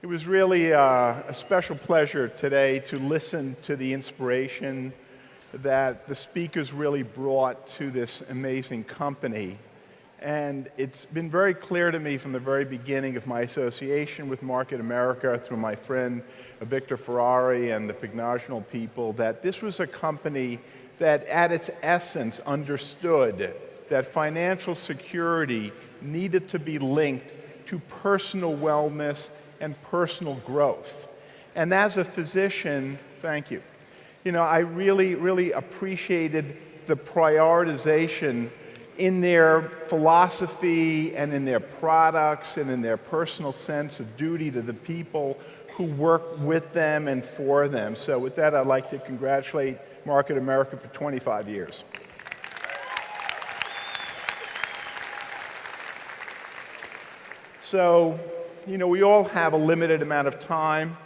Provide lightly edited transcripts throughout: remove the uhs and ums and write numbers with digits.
It was really a special pleasure today to listen to the inspiration that the speakers really brought to this amazing company. And it's been very clear to me from the very beginning of my association with Market America through my friend Victor Ferrari and the Pignational people that this was a company that at its essence understood that financial security needed to be linked to personal wellness and personal growth. And as a physician, thank you, I really appreciated the prioritization in their philosophy and in their products and in their personal sense of duty to the people who work with them and for them. So with that, I'd like to congratulate Market America for 25 years. So, we all have a limited amount of time,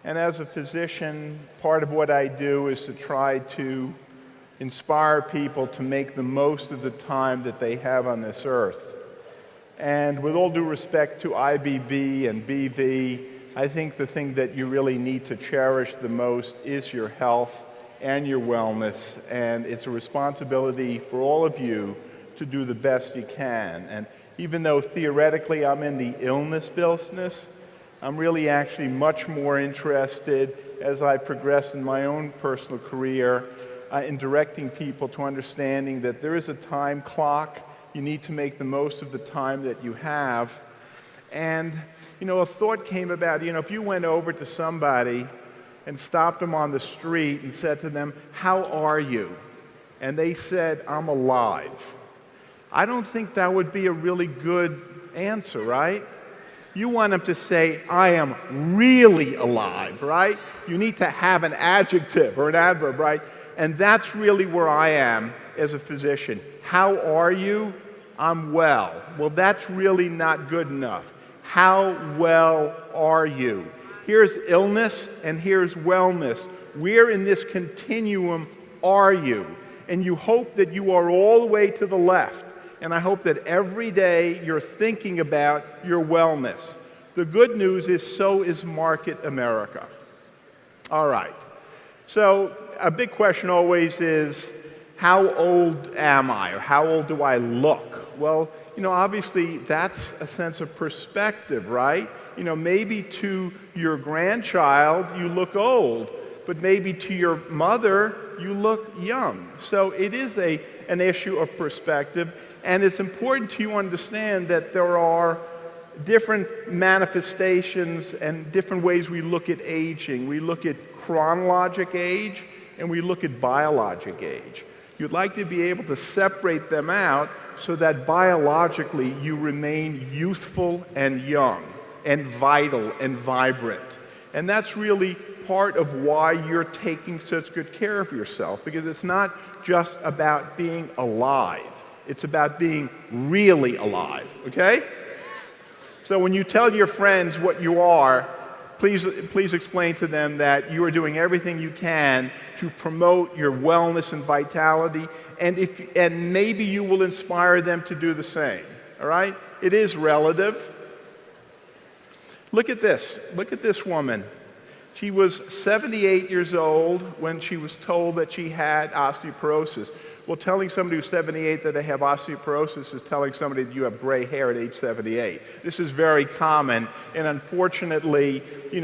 and as a physician, part of what I do is to try to inspire people to make the most of the time that they have on this earth. And with all due respect to IBB and BV, I think the thing that you really need to cherish the most is your health and your wellness, and it's a responsibility for all of you to do the best you can. And even though theoretically I'm in the illness business, I'm really actually much more interested as I progress in my own personal career in directing people to understanding that there is a time clock. You need to make the most of the time that you have. And, a thought came about, if you went over to somebody and stopped them on the street and said to them, "How are you?" and they said, "I'm alive." I don't think that would be a really good answer, right? You want them to say, "I am really alive," right? You need to have an adjective or an adverb, right? And that's really where I am as a physician. How are you? I'm well. Well, that's really not good enough. How well are you? Here's illness and here's wellness. Where in this continuum are you? And you hope that you are all the way to the left. And I hope that every day you're thinking about your wellness. The good news is so is Market America. All right. So a big question always is, how old am I, or how old do I look? Well, obviously that's a sense of perspective, right? Maybe to your grandchild you look old, but maybe to your mother you look young. So it is an issue of perspective. And it's important to understand that there are different manifestations and different ways we look at aging. We look at chronologic age and we look at biologic age. You'd like to be able to separate them out so that biologically you remain youthful and young and vital and vibrant. And that's really part of why you're taking such good care of yourself, because it's not just about being alive. It's about being really alive, okay? So when you tell your friends what you are, please explain to them that you are doing everything you can to promote your wellness and vitality, and maybe you will inspire them to do the same, all right? It is relative. Look at this. Look at this woman. She was 78 years old when she was told that she had osteoporosis. Well, telling somebody who's 78 that they have osteoporosis is telling somebody that you have gray hair at age 78. This is very common, and unfortunately,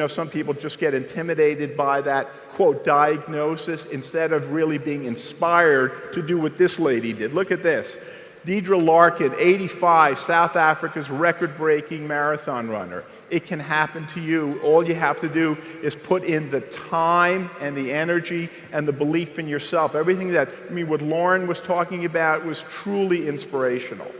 some people just get intimidated by that, quote, diagnosis, instead of really being inspired to do what this lady did. Look at this. Deidre Larkin, 85, South Africa's record-breaking marathon runner. It can happen to you. All you have to do is put in the time and the energy and the belief in yourself. Everything what Lauren was talking about was truly inspirational.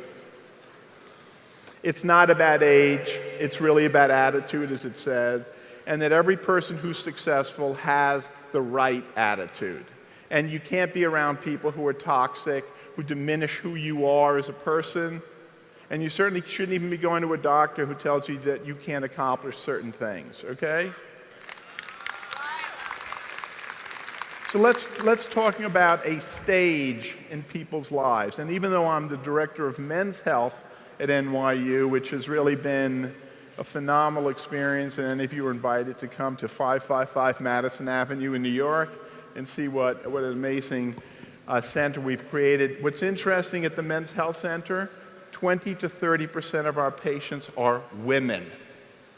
It's not about age. It's really about attitude, as it said, and that every person who's successful has the right attitude. And you can't be around people who are toxic, who diminish who you are as a person. And you certainly shouldn't even be going to a doctor who tells you that you can't accomplish certain things, okay? So let's talk about a stage in people's lives. And even though I'm the director of men's health at NYU, which has really been a phenomenal experience, and any of you are invited to come to 555 Madison Avenue in New York and see what an amazing center we've created. What's interesting at the Men's Health Center, 20 to 30% of our patients are women,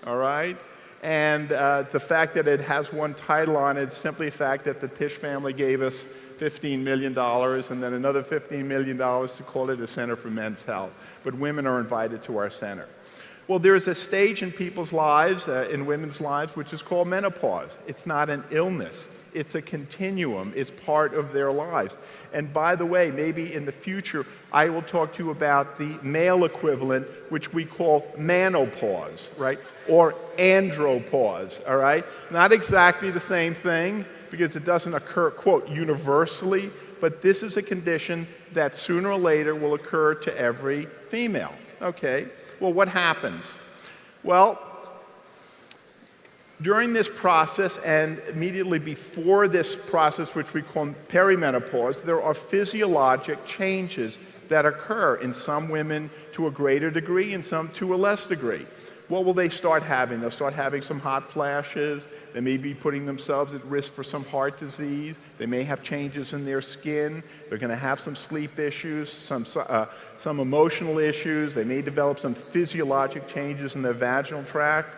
all right? And the fact that it has one title on it is simply the fact that the Tisch family gave us $15 million and then another $15 million to call it a Center for Men's Health. But women are invited to our center. Well, there's a stage in people's lives, in women's lives, which is called menopause. It's not an illness. It's a continuum. It's part of their lives. And by the way, maybe in the future, I will talk to you about the male equivalent, which we call menopause, right? Or andropause, all right? Not exactly the same thing, because it doesn't occur, quote, universally, but this is a condition that sooner or later will occur to every female, okay? Well, what happens? Well, during this process and immediately before this process, which we call perimenopause, there are physiologic changes that occur in some women to a greater degree and some to a less degree. What will they start having? They'll start having some hot flashes. They may be putting themselves at risk for some heart disease. They may have changes in their skin. They're going to have some sleep issues, some emotional issues. They may develop some physiologic changes in their vaginal tract.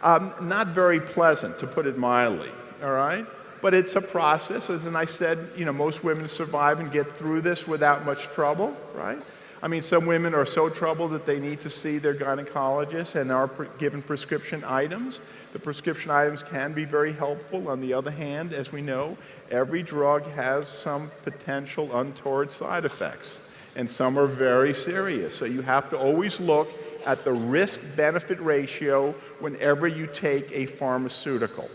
Not very pleasant, to put it mildly, all right? But it's a process, as I said, most women survive and get through this without much trouble, right? I mean, some women are so troubled that they need to see their gynecologist and are given prescription items. The prescription items can be very helpful. On the other hand, as we know, every drug has some potential untoward side effects, and some are very serious. So you have to always look at the risk-benefit ratio whenever you take a pharmaceutical,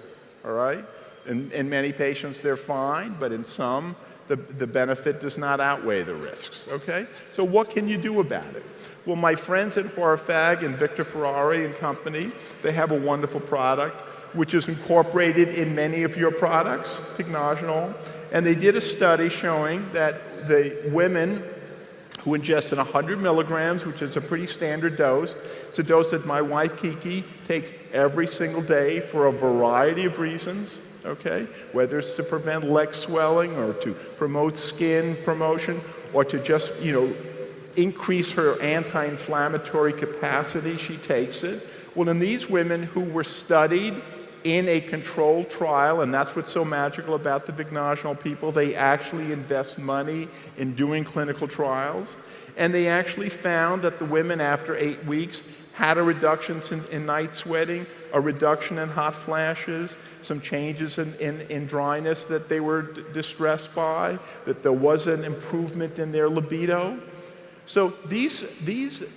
all right? In many patients, they're fine, but in some, the benefit does not outweigh the risks, okay? So what can you do about it? Well, my friends at Horfag and Victor Ferrari and company, they have a wonderful product which is incorporated in many of your products, pycnogenol, and they did a study showing that the women who ingested 100 milligrams, which is a pretty standard dose. It's a dose that my wife, Kiki, takes every single day for a variety of reasons, okay? Whether it's to prevent leg swelling or to promote skin promotion or to just, increase her anti-inflammatory capacity, she takes it. Well, in these women who were studied in a controlled trial, and that's what's so magical about the pycnogenol people, they actually invest money in doing clinical trials, and they actually found that the women after 8 weeks had a reduction in night sweating, a reduction in hot flashes, some changes in dryness that they were distressed by, that there was an improvement in their libido. So these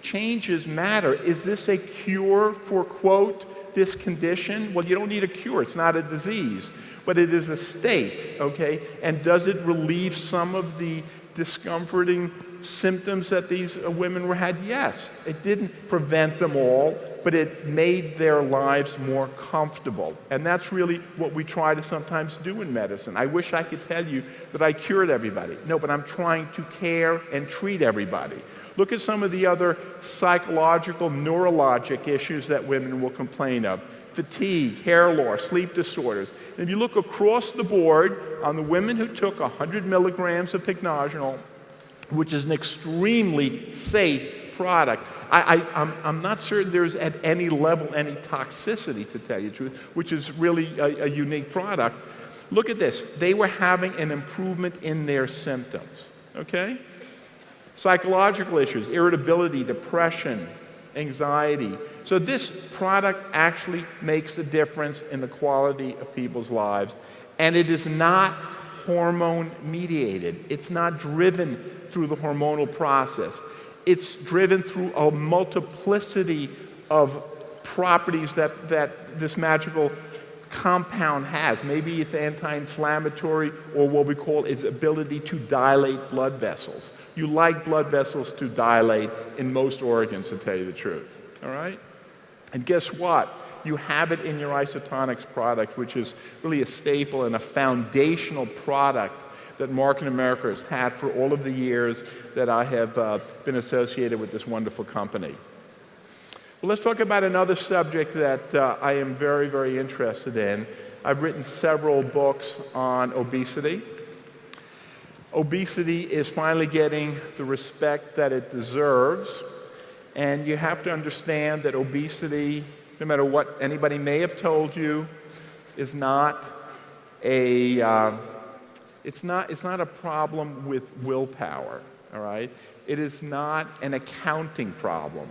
changes matter. Is this a cure for, quote, this condition? Well, you don't need a cure. It's not a disease, but it is a state, okay? And does it relieve some of the discomforting symptoms that these women had? Yes. It didn't prevent them all, but it made their lives more comfortable. And that's really what we try to sometimes do in medicine. I wish I could tell you that I cured everybody. No, but I'm trying to care and treat everybody. Look at some of the other psychological, neurologic issues that women will complain of. Fatigue, hair loss, sleep disorders. And if you look across the board on the women who took 100 milligrams of pycnogenol, which is an extremely safe product, I'm not certain there's at any level any toxicity, to tell you the truth, which is really a unique product. Look at this. They were having an improvement in their symptoms, okay? Psychological issues, irritability, depression, anxiety. So this product actually makes a difference in the quality of people's lives. And it is not hormone mediated. It's not driven through the hormonal process. It's driven through a multiplicity of properties that this magical compound has. Maybe it's anti-inflammatory, or what we call its ability to dilate blood vessels. You like blood vessels to dilate in most organs, to tell you the truth, all right? And guess what? You have it in your isotonics product, which is really a staple and a foundational product that Mark in America has had for all of the years that I have been associated with this wonderful company. Well, let's talk about another subject that I am very, very interested in. I've written several books on obesity. Obesity is finally getting the respect that it deserves, and you have to understand that obesity, no matter what anybody may have told you, is not it's not a problem with willpower, all right? It is not an accounting problem.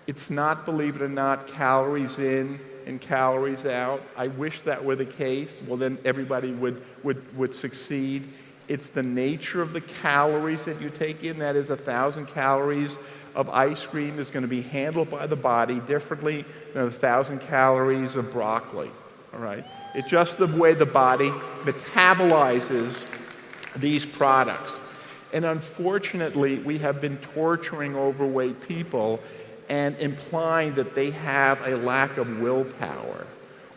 It's not, believe it or not, calories in and calories out. I wish that were the case. Well, then everybody would succeed. It's the nature of the calories that you take in. That is, 1,000 calories of ice cream is going to be handled by the body differently than 1,000 calories of broccoli, all right? It's just the way the body metabolizes these products. And unfortunately, we have been torturing overweight people and implying that they have a lack of willpower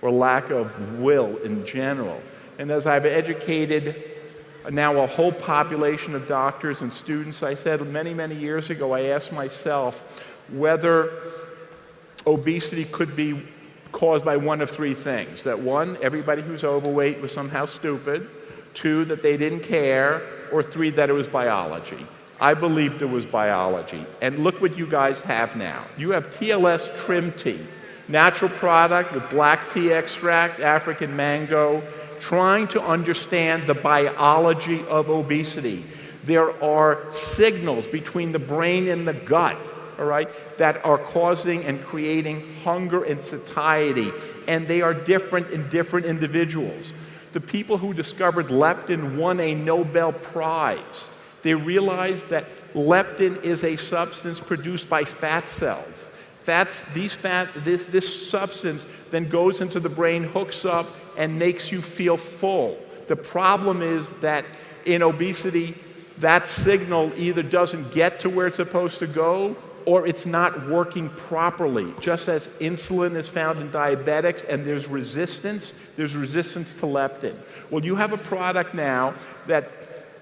or lack of will in general. And as I've educated now a whole population of doctors and students, I said many, many years ago, I asked myself whether obesity could be caused by one of three things. That one, everybody who's overweight was somehow stupid. Two, that they didn't care. Or three, that it was biology. I believed it was biology. And look what you guys have now. You have TLS Trim Tea, natural product with black tea extract, African mango, trying to understand the biology of obesity. There are signals between the brain and the gut, all right, that are causing and creating hunger and satiety, and they are different in different individuals. The people who discovered leptin won a Nobel Prize. They realized that leptin is a substance produced by fat cells. This substance then goes into the brain, hooks up, and makes you feel full. The problem is that in obesity, that signal either doesn't get to where it's supposed to go, or it's not working properly. Just as insulin is found in diabetics and there's resistance to leptin. Well, you have a product now that,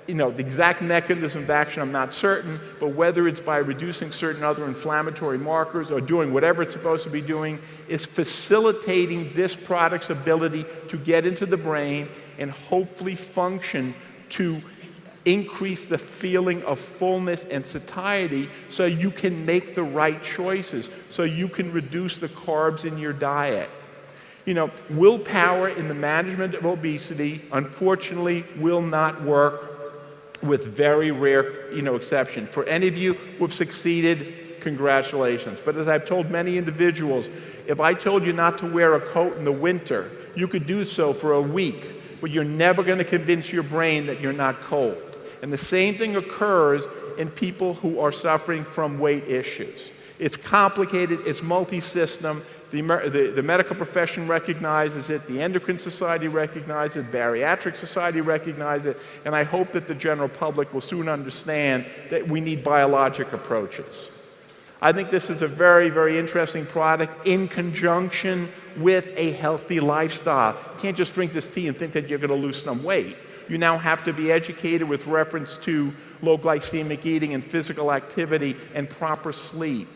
the exact mechanism of action, I'm not certain, but whether it's by reducing certain other inflammatory markers or doing whatever it's supposed to be doing, is facilitating this product's ability to get into the brain and hopefully function to increase the feeling of fullness and satiety so you can make the right choices, so you can reduce the carbs in your diet. Willpower in the management of obesity, unfortunately, will not work with very rare, exception. For any of you who have succeeded, congratulations. But as I've told many individuals, if I told you not to wear a coat in the winter, you could do so for a week, but you're never going to convince your brain that you're not cold. And the same thing occurs in people who are suffering from weight issues. It's complicated, it's multi-system. The medical profession recognizes it, the endocrine society recognizes it, bariatric society recognizes it, and I hope that the general public will soon understand that we need biologic approaches. I think this is a very, very interesting product in conjunction with a healthy lifestyle. You can't just drink this tea and think that you're going to lose some weight. You now have to be educated with reference to low glycemic eating and physical activity and proper sleep.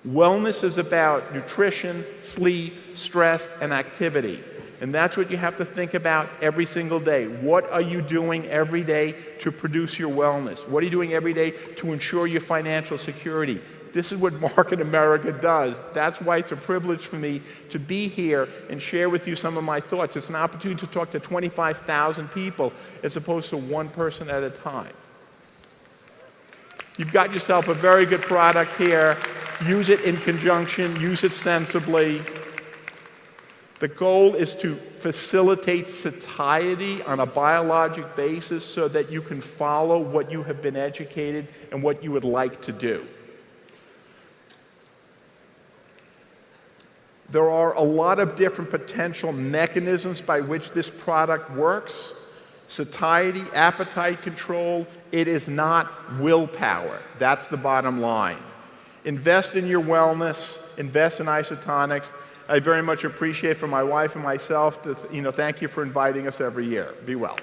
Wellness is about nutrition, sleep, stress, and activity. And that's what you have to think about every single day. What are you doing every day to produce your wellness? What are you doing every day to ensure your financial security? This is what Market America does. That's why it's a privilege for me to be here and share with you some of my thoughts. It's an opportunity to talk to 25,000 people as opposed to one person at a time. You've got yourself a very good product here. Use it in conjunction. Use it sensibly. The goal is to facilitate satiety on a biologic basis so that you can follow what you have been educated and what you would like to do. There are a lot of different potential mechanisms by which this product works. Satiety, appetite control, it is not willpower. That's the bottom line. Invest in your wellness, invest in isotonics. I very much appreciate for my wife and myself, thank you for inviting us every year. Be well.